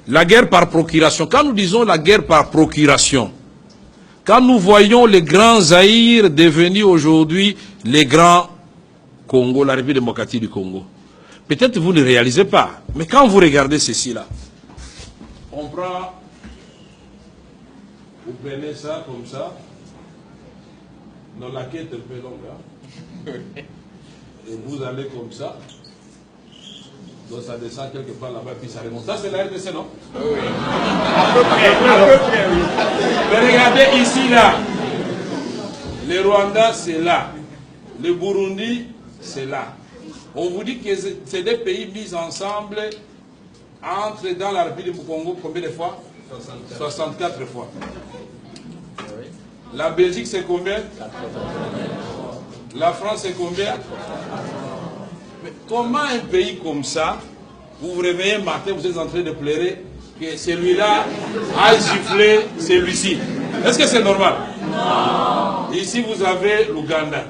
La guerre par procuration. Quand nous disons la guerre par procuration, quand nous voyons les grands Zaïre devenir aujourd'hui les grands Congo, la République démocratique du Congo, peut-être vous ne réalisez pas, mais quand vous regardez ceci-là, on prend, vous prenez ça comme ça, dans la quête un peu longue, hein? Et vous allez comme ça, donc ça descend quelque part là-bas, puis ça remonte. Ça c'est la RDC, non? Oui. À peu près, oui. Mais regardez ici, là, le Rwanda, c'est là, le Burundi, c'est là. On vous dit que c'est des pays mis ensemble, entrent dans la République du Congo combien de fois? 64 fois. La Belgique, c'est combien? La France, c'est combien? Mais comment un pays comme ça, vous vous réveillez un matin, vous êtes en train de pleurer que celui-là a giflé celui-ci? Est-ce que c'est normal? Non. Ici, vous avez l'Ouganda.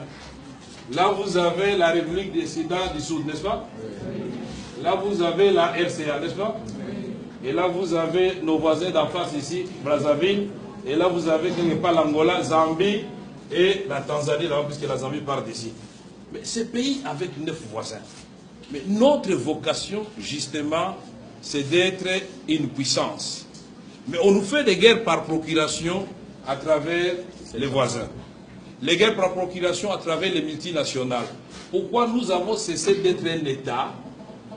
Là, vous avez la République des Soudan du Sud, n'est-ce pas? Là, vous avez la RCA, n'est-ce pas? Et là, vous avez nos voisins d'en face ici, Brazzaville. Et là, vous avez quelque part l'Angola, Zambie et la Tanzanie, là, puisque la Zambie part d'ici. Mais ces pays avec 9 voisins. Mais notre vocation, justement, c'est d'être une puissance. Mais on nous fait des guerres par procuration à travers les voisins. Les guerres par procuration à travers les multinationales. Pourquoi nous avons cessé d'être un État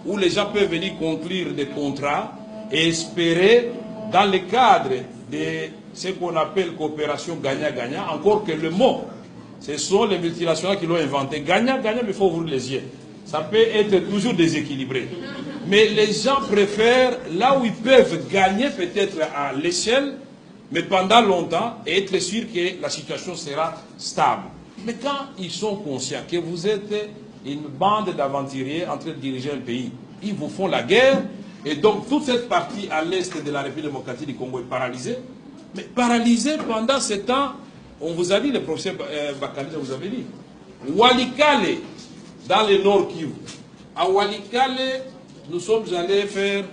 où les gens peuvent venir conclure des contrats et espérer, dans le cadre de ce qu'on appelle coopération gagnant-gagnant, encore que le mot, ce sont les multinationales qui l'ont inventé. Gagnant-gagnant, mais il faut ouvrir les yeux. Ça peut être toujours déséquilibré. Mais les gens préfèrent là où ils peuvent gagner peut-être à l'échelle, mais pendant longtemps, et être sûr que la situation sera stable. Mais quand ils sont conscients que vous êtes une bande d'aventuriers en train de diriger un pays, ils vous font la guerre, et donc toute cette partie à l'est de la République démocratique du Congo est paralysée. Mais paralysée pendant ce temps, on vous a dit, le professeur Bakali vous avez dit, Walikale, dans le nord Kivu, à Walikale, nous sommes allés faire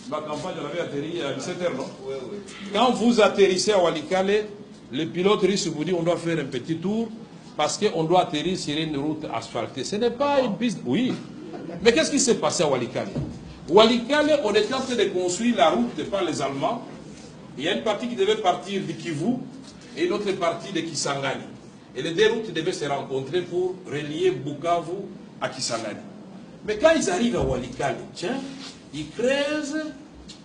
ma campagne, on avait atterri à 17h, non? Oui, oui. Quand vous atterrissez à Walikale, le pilote russe vous dit on doit faire un petit tour parce qu'on doit atterrir sur une route asphaltée. Ce n'est pas une piste. Oui. Mais qu'est-ce qui s'est passé à Walikale? Walikale, on était en train de construire la route par les Allemands. Il y a une partie qui devait partir de Kivu et une autre partie de Kisangani. Et les deux routes devaient se rencontrer pour relier Bukavu à Kisangani. Mais quand ils arrivent à Walikale, tiens, ils creusent,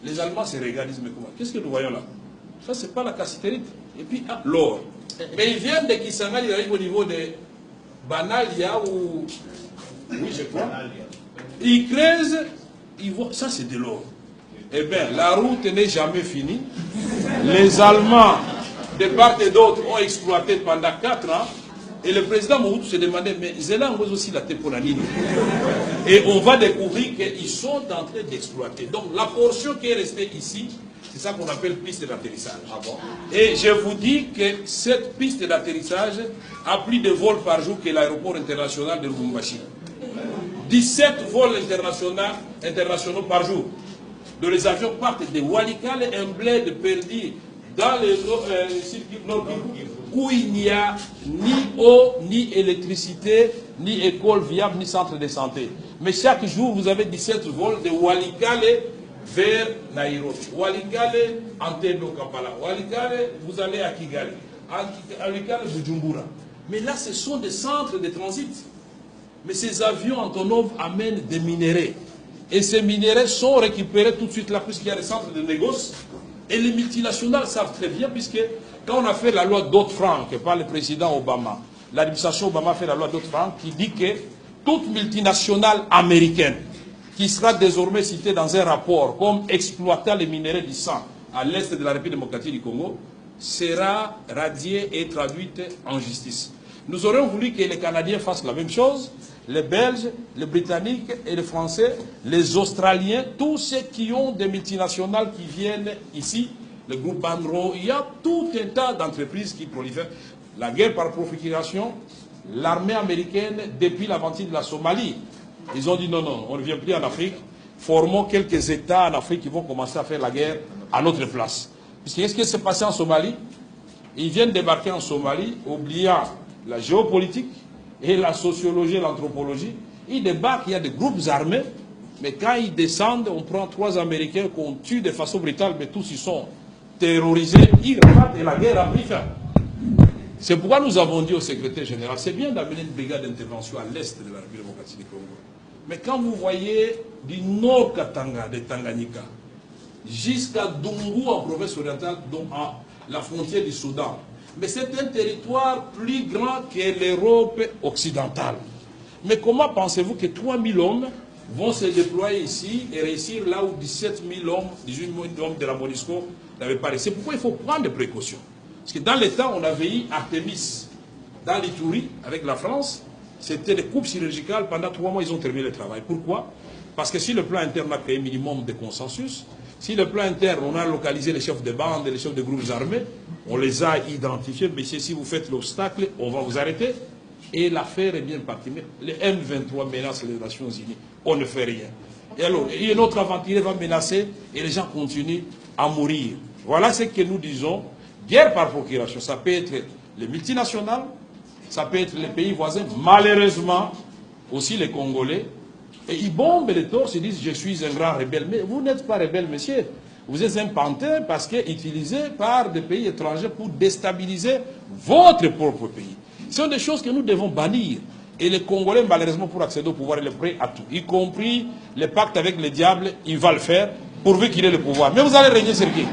les Allemands se regardent, ils disent, mais comment? Qu'est-ce que nous voyons là? Ça, c'est pas la cassiterite. Et puis, ah, l'or. Mais ils viennent de Kisangani, ils arrivent au niveau de Banalia ou... Oui, je crois. Ils creusent, ils voient, ça c'est de l'or. Eh bien, la route n'est jamais finie. Les Allemands, de part et d'autre, ont exploité pendant 4 ans. Et le président Mobutu se demandait, mais Zélan pose aussi la Teponanine. Et on va découvrir qu'ils sont en train d'exploiter. Donc la portion qui est restée ici, c'est ça qu'on appelle piste d'atterrissage. Ah bon? Et je vous dis que cette piste d'atterrissage a plus de vols par jour que l'aéroport international de Lubumbashi. 17 vols internationaux par jour. Donc les avions partent de Walikale, un bled perdu dans le circuit nord où il n'y a ni eau, ni électricité, ni école viable, ni centre de santé. Mais chaque jour, vous avez 17 vols de Walikale vers Nairobi. Walikale, Entebbe, Kampala. Walikale, vous allez à Kigali. Walikale, Bujumbura. Mais là, ce sont des centres de transit. Mais ces avions Antonov amènent des minéraux. Et ces minéraux sont récupérés tout de suite là, puisqu'il y a des centres de négoce. Et les multinationales savent très bien, puisque quand on a fait la loi Dodd-Frank par le président Obama, l'administration Obama a fait la loi Dodd-Frank qui dit que toute multinationale américaine qui sera désormais citée dans un rapport comme exploitant les minéraux du sang à l'est de la République démocratique du Congo sera radiée et traduite en justice. Nous aurions voulu que les Canadiens fassent la même chose, les Belges, les Britanniques et les Français, les Australiens, tous ceux qui ont des multinationales qui viennent ici, le groupe Banro, il y a tout un tas d'entreprises qui prolifèrent. La guerre par procuration, l'armée américaine, depuis l'aventure de la Somalie, ils ont dit non, non, on ne vient plus en Afrique, formons quelques États en Afrique qui vont commencer à faire la guerre à notre place. Puisque qu'est-ce qui s'est passé en Somalie? Ils viennent débarquer en Somalie, oubliant la géopolitique et la sociologie et l'anthropologie. Ils débarquent, il y a des groupes armés, mais quand ils descendent, on prend 3 Américains qu'on tue de façon brutale, mais tous ils sont terrorisés, ils repartent et la guerre a pris fin. C'est pourquoi nous avons dit au secrétaire général, c'est bien d'amener une brigade d'intervention à l'est de la République démocratique du Congo. Mais quand vous voyez du nord Katanga, de Tanganyika, jusqu'à Dungu en province orientale, donc à la frontière du Soudan, mais c'est un territoire plus grand que l'Europe occidentale. Mais comment pensez-vous que 3000 hommes vont se déployer ici et réussir là où 17 000 hommes, 18 000 hommes de la MONUSCO n'avaient pas réussi? C'est pourquoi il faut prendre des précautions. Parce que dans les temps, on avait eu Artemis dans l'Itourie avec la France. C'était des coupes chirurgicales. Pendant 3 mois, ils ont terminé le travail. Pourquoi? Parce que si le plan interne a créé un minimum de consensus, si le plan interne, on a localisé les chefs de bande et les chefs de groupes armés, on les a identifiés, mais si vous faites l'obstacle, on va vous arrêter. Et l'affaire est bien partie. Mais les M23 menacent les Nations Unies. On ne fait rien. Et alors, et notre aventurier va menacer et les gens continuent à mourir. Voilà ce que nous disons. Guerre par procuration, ça peut être les multinationales, ça peut être les pays voisins, malheureusement aussi les Congolais. Et ils bombent les torses, ils disent je suis un grand rebelle. Mais vous n'êtes pas rebelle, monsieur. Vous êtes un pantin parce que utilisé par des pays étrangers pour déstabiliser votre propre pays. Ce sont des choses que nous devons bannir. Et les Congolais, malheureusement, pour accéder au pouvoir, ils sont prêts à tout. Y compris les pactes avec le diable, il va le faire, pourvu qu'il ait le pouvoir. Mais vous allez régner sur qui?